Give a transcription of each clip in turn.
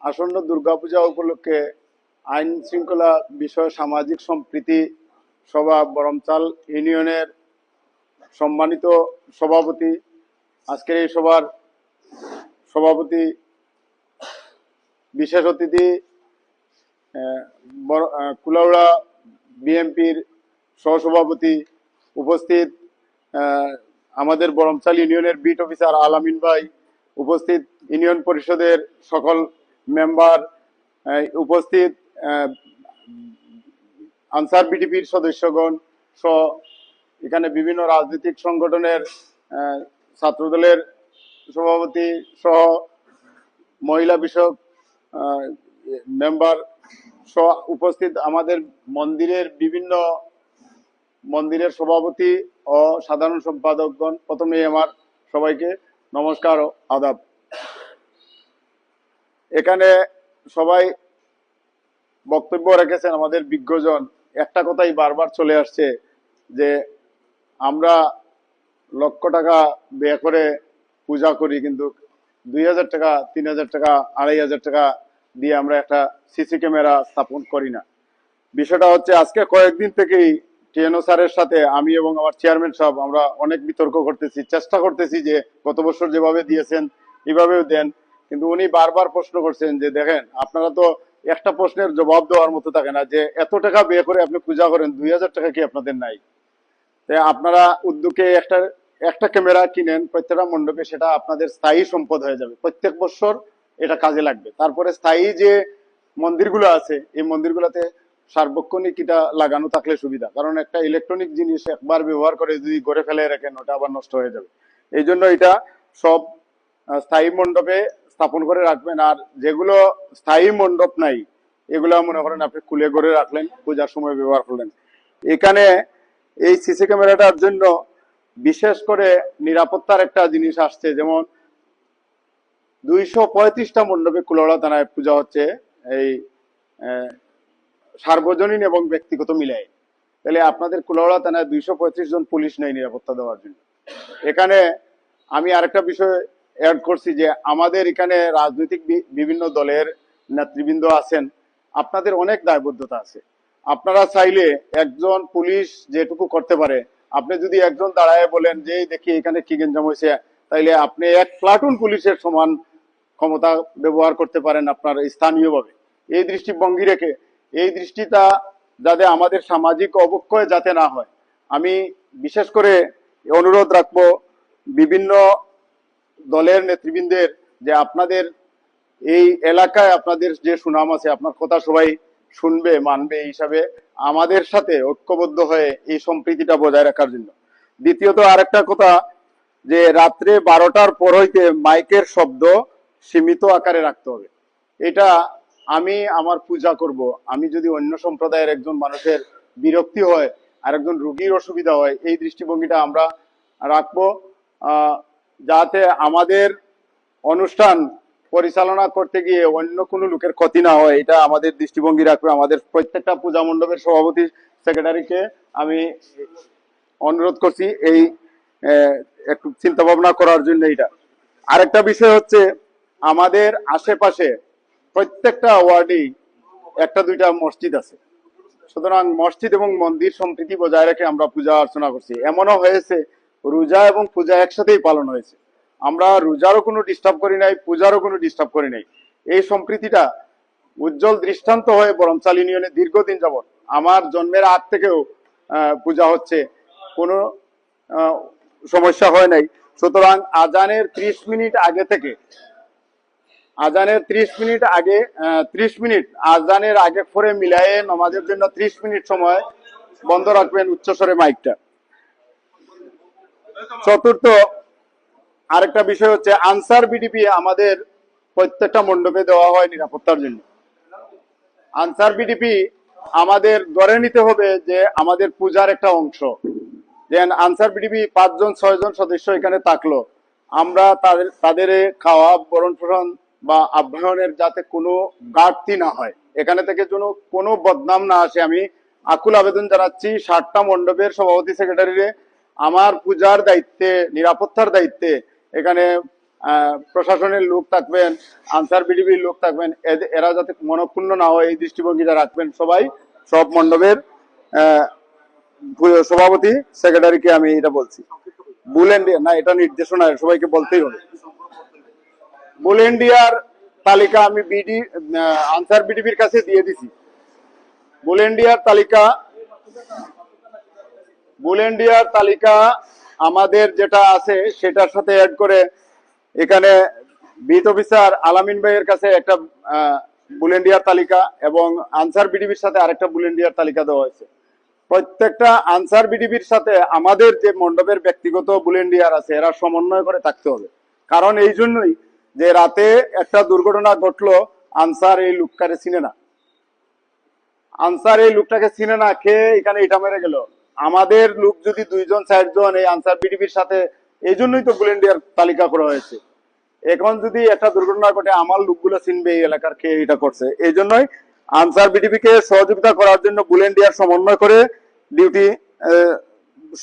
আসন্ন দুর্গাপূজা উপলক্ষে আইন শৃঙ্খলা বিষয় সামাজিক সম্প্রীতি সভা বরমচাল ইউনিয়নের সম্মানিত সভাপতি, আজকের এই সভার সভাপতি, বিশেষ অতিথি কুলাউড়া বিএনপির সহসভাপতি, উপস্থিত আমাদের বরমচাল ইউনিয়নের বিট অফিসার আলামিন ভাই, উপস্থিত ইউনিয়ন পরিষদের সকল মেম্বার, উপস্থিত আনসার বিডিপির সদস্যগণ সহ এখানে বিভিন্ন রাজনৈতিক সংগঠনের ছাত্রদলের সভাপতি সহ মহিলা বিষয়ক মেম্বার সহ উপস্থিত আমাদের মন্দিরের সভাপতি ও সাধারণ সম্পাদকগণ, প্রথমে আমার সবাইকে নমস্কার ও আদাব। এখানে সবাই বক্তব্য রেখেছেন আমাদের বিজ্ঞজন। একটা কথাই বারবার চলে আসছে যে আমরা লক্ষ টাকা ব্যয় করে পূজা করি, কিন্তু 2000 টাকা, 3000 টাকা, 2500 টাকা দিয়ে আমরা একটা সিসি ক্যামেরা স্থাপন করি না। বিষয়টা হচ্ছে, আজকে কয়েকদিন থেকেই টিএনও স্যারের সাথে আমি এবং আমার চেয়ারম্যান সাহেব আমরা অনেক বিতর্ক করতেছি, চেষ্টা করতেছি যে গত বছর যেভাবে দিয়েছেন এভাবেও দেন, কিন্তু উনি বারবার প্রশ্ন করছেন যে দেখেন আপনারা তো একটা প্রশ্নের জবাব দেওয়ার মতো থাকে না, যে এত টাকা ব্যয় করে আপনি পূজা করেন, 2000 টাকা কি আপনাদের নাই? তাই আপনারা উদ্যোগে একটা ক্যামেরা কিনেন প্রত্যেকটা মণ্ডপে, সেটা আপনাদের স্থায়ী সম্পদ হয়ে যাবে, প্রত্যেক বছর এটা কাজে লাগবে। তারপরে স্থায়ী যে মন্দিরগুলো আছে এই মন্দিরগুলোতে সার্বক্ষণিক এটা লাগানো থাকলে সুবিধা, কারণ একটা ইলেকট্রনিক জিনিস একবার ব্যবহার করে যদি ঘরে ফেলে রাখেন ওটা আবার নষ্ট হয়ে যাবে। এই জন্য এটা সব স্থায়ী মণ্ডপে স্থাপন করে রাখবেন। আর যেগুলো স্থায়ী মণ্ডপ নাই এগুলো মনে করেন আপনি খুলে করে রাখলেন, পূজার সময় ব্যবহার করলেন। এখানে এই সিসি ক্যামেরাটার জন্য বিশেষ করে নিরাপত্তার একটা জিনিস আসছে, যেমন 235টা মণ্ডপে কুলাউড়া থানায় পূজা হচ্ছে, এই সার্বজনীন এবং ব্যক্তিগত মিলাই। তাহলে আপনাদের কুলাউড়া থানায় 235 জন পুলিশ নেই নিরাপত্তা দেওয়ার জন্য। এখানে আমি আরেকটা বিষয় অ্যাড করছি যে আমাদের এখানে রাজনৈতিক বিভিন্ন দলের নেতৃবৃন্দ আছেন, আপনাদের অনেক দায়বদ্ধতা আছে। আপনারা চাইলে একজন পুলিশ যেটুকু করতে পারে, আপনি যদি একজন দাঁড়ায় বলেন যে দেখি এখানে কি গেঞ্জাম হয়েছে, তাইলে আপনি এক প্লাটুন পুলিশের সমান ক্ষমতা ব্যবহার করতে পারেন আপনার স্থানীয়ভাবে। এই দৃষ্টিভঙ্গি রেখে, এই দৃষ্টিটা যাতে আমাদের সামাজিক অবক্ষয় যাতে না হয়, আমি বিশেষ করে অনুরোধ রাখবো বিভিন্ন দলের নেতৃবৃন্দের, যে আপনাদের এই এলাকায় আপনাদের যে সুনাম আছে, আপনার কথা সবাই শুনবে মানবে, এই হিসাবে আমাদের সাথে ঐক্যবদ্ধ হয়ে এই সম্প্রীতিটা বজায় রাখার জন্য। দ্বিতীয়ত আরেকটা কথা, যে রাত্রে 12টার পর হইতে মাইকের শব্দ সীমিত আকারে রাখতে হবে। এটা আমি আমার পূজা করব, আমি যদি অন্য সম্প্রদায়ের একজন মানুষের বিরক্তি হয় আর একজন রুগীর অসুবিধা হয়, এই দৃষ্টিভঙ্গিটা আমরা রাখবো, যাতে আমাদের অনুষ্ঠান পরিচালনা করতে গিয়ে অন্য কোনো লোকের ক্ষতি না হয়, এটা আমাদের দৃষ্টিভঙ্গি রাখবে। আমাদের প্রত্যেকটা পূজা মণ্ডপের সভাপতি সেক্রেটারিকে আমি অনুরোধ করছি এই একটু চিন্তা ভাবনা করার জন্য। এটা আরেকটা বিষয় হচ্ছে, আমাদের আশেপাশে প্রত্যেকটা ওয়ার্ডেই একটা দুইটা মসজিদ আছে, সুতরাং মসজিদ এবং মন্দির সম্প্রীতি বজায় রেখে আমরা পূজা অর্চনা করছি। এমনও হয়েছে রোজা এবং পূজা একসাথেই পালন হয়েছে, আমরা রোজারও কোনো ডিস্টার্ব করি নাই, পূজারও কোনো ডিস্টার্ব করি নাই। এই সম্প্রীতিটা উজ্জ্বল দৃষ্টান্ত হয়ে বরমচাল ইউনিয়নে দীর্ঘদিন যাবৎ, আমার জন্মের আগ থেকেও পূজা হচ্ছে, কোনো সমস্যা হয় নাই। সুতরাং আজানের 30 মিনিট আগে থেকে, আজানের 30 মিনিট আগে 30 মিনিট আজানের আগে পরে মিলায়ে নামাজের জন্য 30 মিনিট সময় বন্ধ রাখবেন উচ্চস্বরে মাইকটা। চতুর্থ আরেকটা বিষয় হচ্ছে, আনসার বিডিপি আমাদের প্রত্যেকটা মণ্ডপে দেওয়া হয় নিরাপত্তার জন্য। আনসার বিডিপি আমাদের ধরে নিতে হবে যে আমাদের পূজার একটা অংশ। যেন আনসার বিডিপি 5 জন 6 জন সদস্য এখানে থাকলো, আমরা তাদের খাওয়া বরণ পোষণ বা আপ্যায়নের যাতে কোনো ঘাটতি না হয়, এখানে থেকে যেন কোনো বদনাম না আসে। আমি আকুল আবেদন জানাচ্ছি 60টা মণ্ডপের সভাপতি সেক্রেটারিরে, আমার পূজার দায়িত্বে, নিরাপত্তার দায়িত্বে এখানে প্রশাসনের লোক থাকবেন, আনসার বিডিবির লোক থাকবেন, এরা যাতে মনক্ষুণ্ণ না হয় এই দৃষ্টিভঙ্গিটা রাখবেন সবাই। সব মণ্ডপের সভাপতি সেক্রেটারিকে আমি এটা বলছি। বুলেন্ডিয়ার না, এটা নির্দেশনা, সবাইকে বলতেই হবে। বুলেন্ডিয়ার তালিকা আমি আনসার বিডিবির কাছে দিয়ে দিছি। বুলেন্ডিয়ার তালিকা আমাদের যেটা আছে সেটার সাথে অ্যাড করে এখানে বিট অফিসার আলামিন ভাইয়ের কাছে একটা বুলেন্ডিয়ার তালিকা এবং আনসার বিডিবির সাথে আরেকটা বুলেন্ডিয়ার তালিকা দেওয়া হয়েছে। প্রত্যেকটা আনসার বিডিবির সাথে আমাদের যে মণ্ডপের ব্যক্তিগত বুলেন্ডিয়ার আছে এরা সমন্বয় করে থাকতে হবে। কারণ এই জন্যই যে রাতে একটা দুর্ঘটনা ঘটলো, আনসার এই লোকটাকে চিনে না, কে এখানে এটা মেরে গেল। আমাদের লোক যদি 2 জন 4 জন এই আনসার বিডিবির সাথে, এই জন্যই তো বুলেন্ডিয়ার তালিকা করা হয়েছে। এখন যদি একটা দুর্ঘটনা ঘটে আমার লোকগুলো চিনবে এই এলাকার কে এটা করছে। এই জন্যই আনসার বিডিবিকে সহযোগিতা করার জন্য বুলেন্ডিয়ার সমন্বয় করে ডিউটি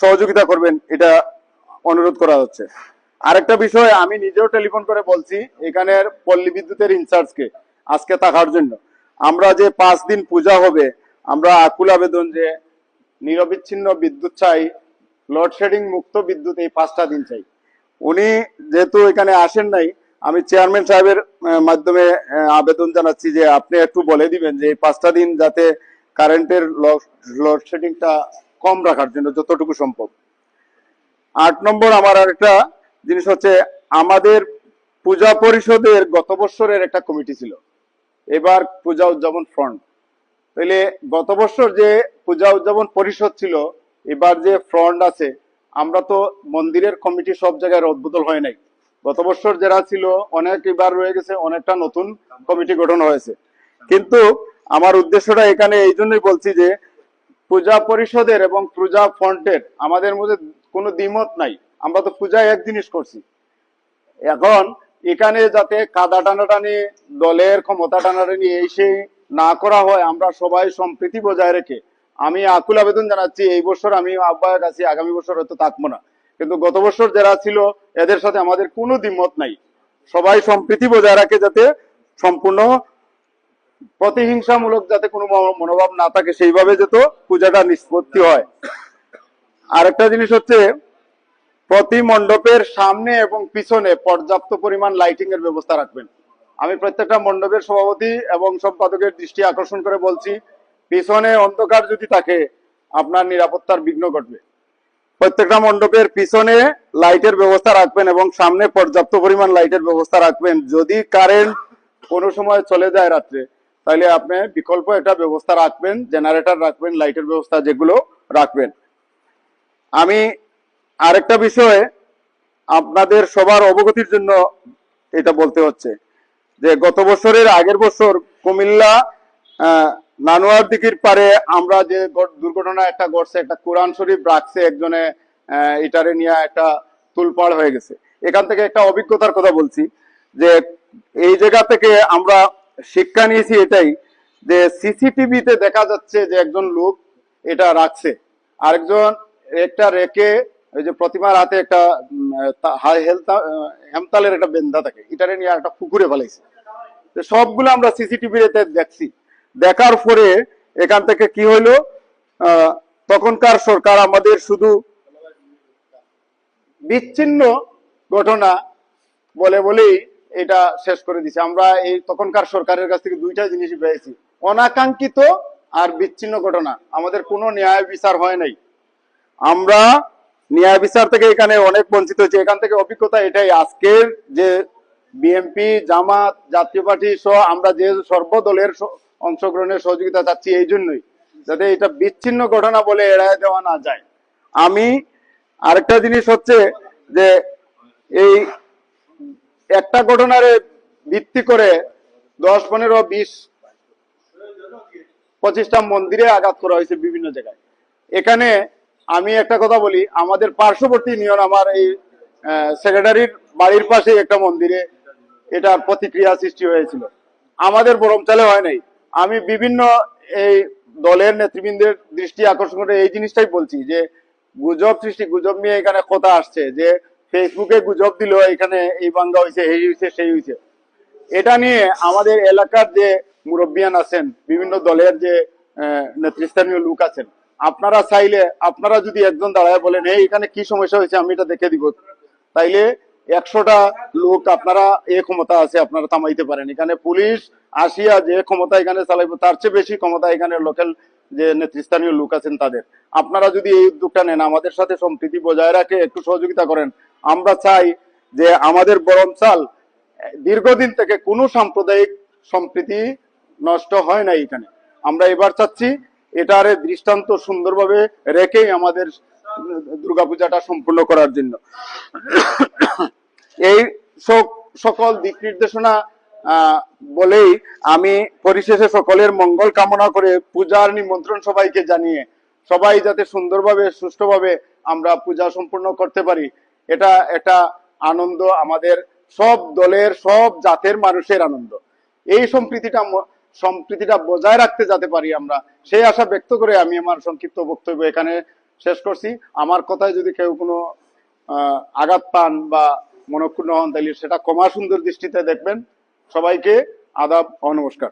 সহযোগিতা করবেন, এটা অনুরোধ করা হচ্ছে। আরেকটা বিষয় আমি নিজেও টেলিফোন করে বলছি এখানের পল্লী বিদ্যুতের ইনচার্জকে আজকে থাকার জন্য। আমরা যে 5 দিন পূজা হবে, আমরা আকুল আবেদন যে নিরবিচ্ছিন্ন বিদ্যুৎ চাই, লোডশেডিং মুক্ত বিদ্যুৎ এই 5টা দিন চাই। উনি যেহেতু এখানে আসেন নাই, আমি চেয়ারম্যান সাহেবের মাধ্যমে আবেদন জানাচ্ছি যে আপনি একটু বলে দিবেন যে এই 5টা দিন যাতে কারেন্টের লোডশেডিংটা কম রাখার জন্য যতটুকু সম্ভব। 8 নম্বর আমার আরেকটা জিনিস হচ্ছে, আমাদের পূজা পরিষদের গত বছরের একটা কমিটি ছিল, এবার পূজা উদযাপন ফ্রন্ট। তাহলে গত বছর যে পূজা উদযাপন পরিষদ ছিল, এবার যে ফ্রন্ট আছে, আমরা তো মন্দিরের কমিটি সব জায়গায় রদবদল হয় নাই। গত বছর যারা ছিল অনেক এবার রয়ে গেছে, অনেকটা নতুন কমিটি গঠন হয়েছে। কিন্তু আমার উদ্দেশ্যটা এখানে এই জন্যই বলছি যে পূজা পরিষদের এবং পূজা ফ্রন্টের আমাদের মধ্যে কোনো দ্বিমত নাই, আমরা তো পূজায় এক জিনিস করছি। এখন এখানে যাতে কাদা টানাটানি, দলের ক্ষমতা টানাটানি এই সেই না করা হয়, আমরা সবাই সম্প্রীতি বজায় রেখে, আমি আকুল আবেদন জানাচ্ছি এই বছর আমি আহ্বায়ক আছি, আগামী বছর হয়তো থাকবো না, কিন্তু গত বছর যারা ছিল এদের সাথে আমাদের কোনো দ্বিমত নাই। সবাই সম্প্রীতি বজায় রাখে, যাতে সম্পূর্ণ প্রতিহিংসামূলক যাতে কোনো মনোভাব না থাকে, সেইভাবে যত পূজাটা নিষ্পত্তি হয়। আরেকটা জিনিস হচ্ছে, প্রতি মণ্ডপের সামনে এবং পিছনে পর্যাপ্ত পরিমাণ লাইটিং এর ব্যবস্থা রাখবেন। আমি প্রত্যেকটা মণ্ডপের সভাপতি এবং সম্পাদকের দৃষ্টি আকর্ষণ করে বলছি, পিছনে অন্ধকার যদি থাকে আপনার নিরাপত্তার বিঘ্ন ঘটবে। প্রত্যেকটা মণ্ডপের পিছনে লাইটের ব্যবস্থা রাখবেন এবং সামনে পর্যাপ্ত পরিমাণ লাইটের ব্যবস্থা রাখবেন। যদি কারেন্ট কোনো সময় চলে যায় রাত্রে, তাহলে আপনি বিকল্প একটা ব্যবস্থা রাখবেন, জেনারেটর রাখবেন, লাইটের ব্যবস্থা যেগুলো রাখবেন। আমি আরেকটা বিষয়ে আপনাদের সবার অবগতির জন্য এটা বলতে হচ্ছে যে গত বছরের আগের বছর কুমিল্লা নানুয়ার দিঘির পারে আমরা যে দুর্ঘটনা একটা ঘটছে, একটা কোরআন শরীফ রাখছে একজনে, এটারে নিয়ে একটা তুলপাড় হয়ে গেছে। এখান থেকে একটা অভিজ্ঞতার কথা বলছি যে এই জায়গা থেকে আমরা শিক্ষা নিয়েছি এটাই যে সিসিটিভিতে দেখা যাচ্ছে যে একজন লোক এটা রাখছে, আরেকজন একটা রেখে ওই যে প্রতিমার হাতে একটা হেমতালের একটা বেন্দা থাকে, এটারে নিয়ে একটা পুকুরে ফেলাইছে। সবগুলো আমরা সিসিটিভিতে দেখছি। দেখার পরে এখান থেকে কি হইলো, তখনকার সরকার আমাদের শুধু বিচ্ছিন্ন ঘটনা বলেই এটা শেষ করে দিছে। আমরা এই তখনকার সরকারের কাছ থেকে 2টা জিনিসই পেয়েছি, অনাকাঙ্ক্ষিত আর বিচ্ছিন্ন ঘটনা। আমাদের কোনো ন্যায় বিচার হয় নাই, আমরা ন্যায় বিচার থেকে এখানে অনেক বঞ্চিত হয়েছে। এখান থেকে অভিজ্ঞতা এটাই, আজকের যে বিএনপি, জামাত, জাতীয় পার্টি সহ আমরা যে সর্বদলের অংশগ্রহণের সহযোগিতা চাচ্ছি এই জন্যই, যাতে এটা বিচ্ছিন্ন ঘটনা বলে এড়ায় দেওয়া না যায়। আমি আরেকটা জিনিস হচ্ছে যে এই একটা ঘটনার ভিত্তি করে 10, 15, 20, 25টা মন্দিরে আঘাত করা হয়েছে বিভিন্ন জায়গায়। এখানে আমি একটা কথা বলি, আমাদের পার্শ্ববর্তী ইউনিয়ন, আমার এই সেক্রেটারির বাড়ির পাশে একটা মন্দিরে এটা প্রতিক্রিয়া সৃষ্টি হয়েছিল, আমাদের বরমচালে হয় নাই। আমি বিভিন্ন এই দলের নেতৃবৃন্দের দৃষ্টি আকর্ষণ করে এই জিনিসটাই বলছি যে গুজব নিয়ে এখানে কথা আসছে যে ফেসবুকে গুজব দিল এখানে এই বাঙ্গা হয়েছে, এই হয়েছে, সেই হয়েছে। এটা নিয়ে আমাদের এলাকার যে মুরব্বিয়ান আছেন, বিভিন্ন দলের যে নেতৃস্থানীয় লোক আছেন, আপনারা চাইলে আপনারা যদি একজন দাঁড়ায় বলেন এই এখানে কি সমস্যা হয়েছে আমি এটা দেখে দিব, তাইলে 100টা লোক আপনারা এই ক্ষমতা আছে আপনারা থামাইতে পারেন। এখানে পুলিশ আসিয়া যে ক্ষমতা এখানে চালাইব তার চেয়ে বেশি ক্ষমতা এখানে লোকাল যে নেতৃস্থানীয় লোক আছেন তাদের। আপনারা যদি এই উদ্যোগটা নেন, আমাদের সাথে সম্প্রীতি বজায় রাখে একটু সহযোগিতা করেন, আমরা চাই যে আমাদের বরমচাল দীর্ঘদিন থেকে কোনো সাম্প্রদায়িক সম্প্রীতি নষ্ট হয় না এখানে। আমরা এবার চাচ্ছি এটারে দৃষ্টান্ত সুন্দরভাবে রেখেই আমাদের দুর্গাপূজাটা সম্পূর্ণ করার জন্য এই সকল দিক নির্দেশনা বলেই আমি পরিশেষে সকলের মঙ্গল কামনা করে পূজার নিমন্ত্রণ সবাইকে জানিয়ে সবাই যাতে সুন্দরভাবে সুষ্ঠুভাবে আমরা পূজা সম্পূর্ণ করতে পারি, এটা একটা আনন্দ, আমাদের সব দলের সব জাতের মানুষের আনন্দ। এই সম্প্রীতিটা বজায় রাখতে যাতে পারি আমরা, সেই আশা ব্যক্ত করে আমি আমার সংক্ষিপ্ত বক্তব্য এখানে শেষ করছি। আমার কথায় যদি কেউ কোনো আঘাত পান বা মনক্ষুণ্ণ হন তাহলে সেটা ক্ষমা সুন্দর দৃষ্টিতে দেখবেন। সবাইকে আদাব ও নমস্কার।